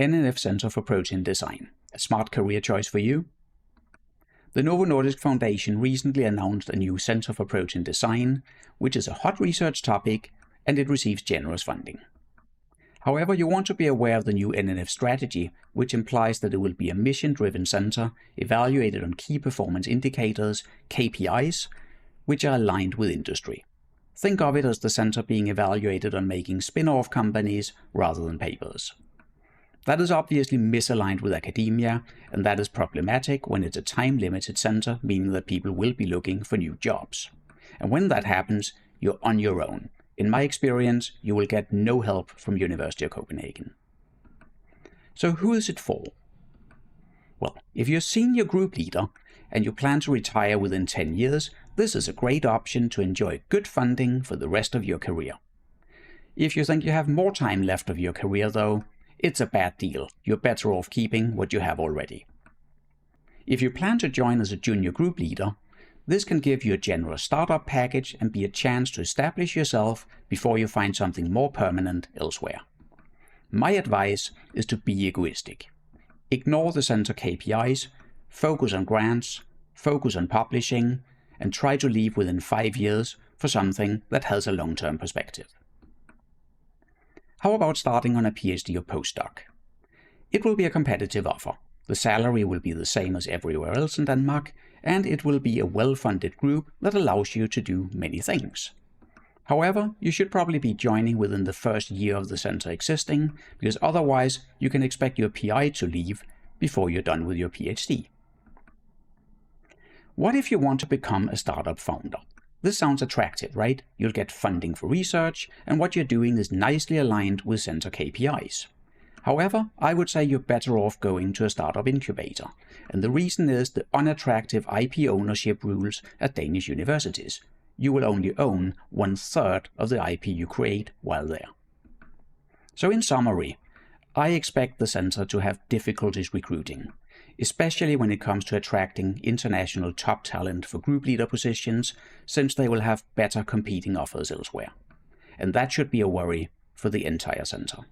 NNF Center for Protein Design, a smart career choice for you? The Novo Nordisk Foundation recently announced a new Center for Protein Design, which is a hot research topic, and it receives generous funding. However, you want to be aware of the new NNF strategy, which implies that it will be a mission-driven center evaluated on key performance indicators, KPIs, which are aligned with industry. Think of it as the center being evaluated on making spin-off companies rather than papers. That is obviously misaligned with academia, and that is problematic when it's a time-limited center, meaning that people will be looking for new jobs. And when that happens, you're on your own. In my experience, you will get no help from University of Copenhagen. So who is it for? Well, if you're a senior group leader and you plan to retire within 10 years, this is a great option to enjoy good funding for the rest of your career. If you think you have more time left of your career though, it's a bad deal. You're better off keeping what you have already. If you plan to join as a junior group leader, this can give you a generous startup package and be a chance to establish yourself before you find something more permanent elsewhere. My advice is to be egoistic. Ignore the center KPIs, focus on grants, focus on publishing, and try to leave within 5 years for something that has a long-term perspective. How about starting on a PhD or postdoc? It will be a competitive offer. The salary will be the same as everywhere else in Denmark, and it will be a well-funded group that allows you to do many things. However, you should probably be joining within the first year of the center existing, because otherwise you can expect your PI to leave before you're done with your PhD. What if you want to become a startup founder? This sounds attractive, right? You'll get funding for research, and what you're doing is nicely aligned with center KPIs. However, I would say you're better off going to a startup incubator, and the reason is the unattractive IP ownership rules at Danish universities. You will only own 1/3 of the IP you create while there. So in summary, I expect the center to have difficulties recruiting, especially when it comes to attracting international top talent for group leader positions, since they will have better competing offers elsewhere. And that should be a worry for the entire center.